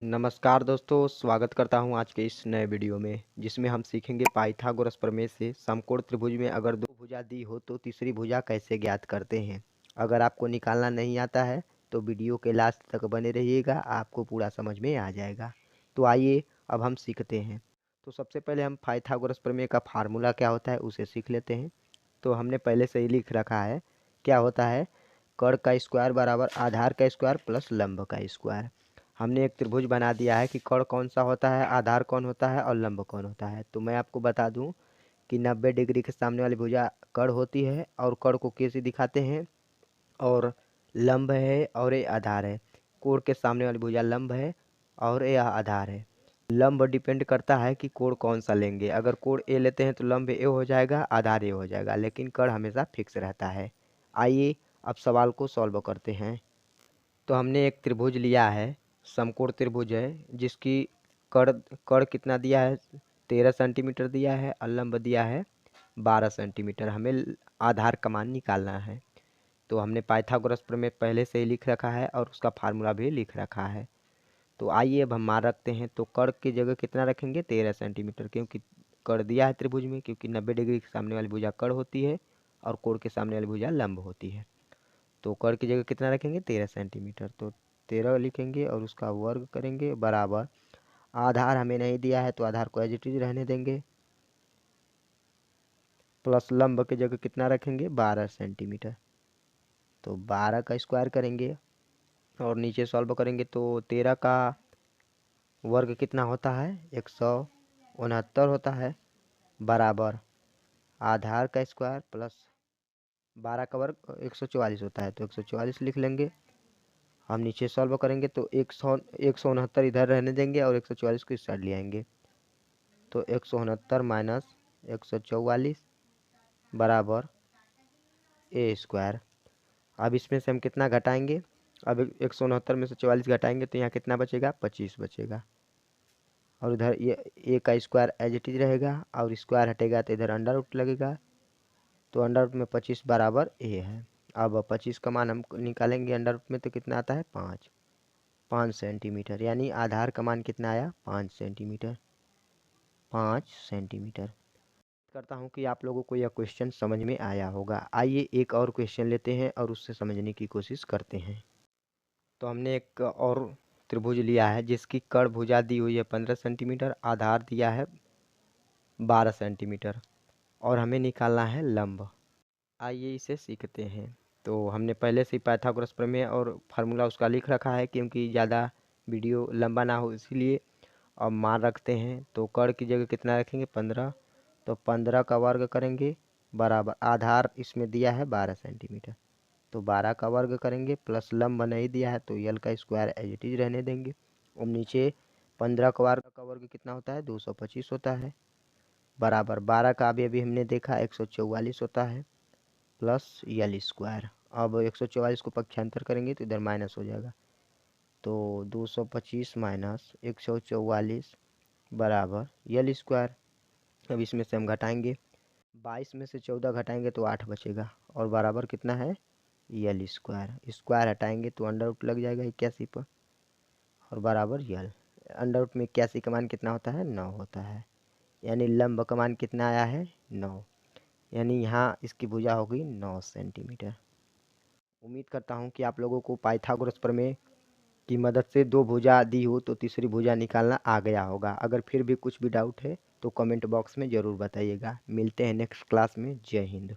नमस्कार दोस्तों, स्वागत करता हूं आज के इस नए वीडियो में जिसमें हम सीखेंगे पाइथागोरस प्रमेय से समकोण त्रिभुज में अगर दो भुजा दी हो तो तीसरी भुजा कैसे ज्ञात करते हैं। अगर आपको निकालना नहीं आता है तो वीडियो के लास्ट तक बने रहिएगा, आपको पूरा समझ में आ जाएगा। तो आइए अब हम सीखते हैं। तो सबसे पहले हम पाइथागोरस प्रमेय का फार्मूला क्या होता है उसे सीख लेते हैं। तो हमने पहले से ही लिख रखा है, क्या होता है, कर्ण का स्क्वायर बराबर आधार का स्क्वायर प्लस लंब का स्क्वायर। हमने एक त्रिभुज बना दिया है कि कर्ण कौन सा होता है, आधार कौन होता है और लंब कौन होता है। तो मैं आपको बता दूं कि 90 डिग्री के सामने वाली भुजा कर्ण होती है और कर्ण को कैसे दिखाते हैं, और लंब है और ये आधार है। कोण के सामने वाली भुजा लंब है और ये आधार है। लंब डिपेंड करता है कि कोण कौन सा लेंगे। अगर कोण ए लेते हैं तो लंब ए हो जाएगा, आधार ए हो जाएगा, लेकिन कर्ण हमेशा फिक्स रहता है। आइए अब सवाल को सॉल्व करते हैं। तो हमने एक त्रिभुज लिया है, समकोण त्रिभुज है, जिसकी कर्ण कर्ण कितना दिया है, 13 सेंटीमीटर दिया है और लंब दिया है 12 सेंटीमीटर। हमें आधार का मान निकालना है। तो हमने पाइथागोरस प्रमेय पहले से ही लिख रखा है और उसका फार्मूला भी लिख रखा है। तो आइए अब हम मान रखते हैं। तो कर्ण की जगह कितना रखेंगे, 13 सेंटीमीटर, क्योंकि कर्ण दिया है त्रिभुज में, क्योंकि 90 डिग्री के सामने वाली भुजा कर्ण होती है और कोण के सामने वाली भुजा लंब होती है। तो कर्ण की जगह कितना रखेंगे, 13 सेंटीमीटर। तो 13 लिखेंगे और उसका वर्ग करेंगे बराबर, आधार हमें नहीं दिया है तो आधार को एज इट इज रहने देंगे, प्लस लंब की जगह कितना रखेंगे, 12 सेंटीमीटर। तो 12 का स्क्वायर करेंगे और नीचे सॉल्व करेंगे तो 13 का वर्ग कितना होता है, 169 होता है, बराबर आधार का स्क्वायर प्लस 12 का वर्ग 144 होता है। तो 144 लिख लेंगे। हम नीचे सॉल्व करेंगे तो 169 इधर रहने देंगे और 144 को इस साइड ले आएंगे। तो 169 माइनस 144 बराबर ए स्क्वायर। अब इसमें से हम कितना घटाएंगे, अब 169 में से 44 घटाएंगे तो यहाँ कितना बचेगा, 25 बचेगा। और इधर ये ए का स्क्वायर एज इट इज रहेगा और स्क्वायर हटेगा तो इधर अंडर रूट लगेगा। तो अंडर रूट में 25 बराबर ए है। अब 25 का मान हम निकालेंगे अंडर रूट में तो कितना आता है, 5 सेंटीमीटर। यानी आधार का मान कितना आया, 5 सेंटीमीटर। 5 सेंटीमीटर। करता हूँ कि आप लोगों को यह क्वेश्चन समझ में आया होगा। आइए एक और क्वेश्चन लेते हैं और उससे समझने की कोशिश करते हैं। तो हमने एक और त्रिभुज लिया है जिसकी कर्ण भुजा दी हुई है 15 सेंटीमीटर, आधार दिया है 12 सेंटीमीटर और हमें निकालना है लंब। आइए इसे सीखते हैं। तो हमने पहले से ही पाइथागोरस प्रमेय और फार्मूला उसका लिख रखा है, क्योंकि ज़्यादा वीडियो लंबा ना हो इसीलिए। अब मान रखते हैं तो कर्ण की जगह कितना रखेंगे, 15। तो 15 का वर्ग करेंगे बराबर, आधार इसमें दिया है 12 सेंटीमीटर, तो 12 का वर्ग करेंगे प्लस लंब नहीं दिया है तो यल का स्क्वायर एज इट इज रहने देंगे। और नीचे 15 का वर्ग कितना होता है, 225 होता है, बराबर 12 का अभी अभी हमने देखा 144 होता है, प्लस यल स्क्वायर। अब 144 को पक्षांतर करेंगे तो इधर माइनस हो जाएगा। तो 225 माइनस 144 बराबर यल स्क्वायर। अब इसमें से हम घटाएंगे, 22 में से 14 घटाएंगे तो 8 बचेगा और बराबर कितना है, यल स्क्वायर। स्क्वायर हटाएंगे तो अंडर रूट लग जाएगा 81 पर और बराबर यल। अंडर रूट में 81 का मान कितना होता है, 9 होता है। यानी लंब का मान कितना आया है, 9। यानी यहाँ इसकी भुजा होगी 9 सेंटीमीटर। उम्मीद करता हूँ कि आप लोगों को पाइथागोरस प्रमेय की मदद से दो भुजा दी हो तो तीसरी भुजा निकालना आ गया होगा। अगर फिर भी कुछ भी डाउट है तो कमेंट बॉक्स में ज़रूर बताइएगा। मिलते हैं नेक्स्ट क्लास में। जय हिंद।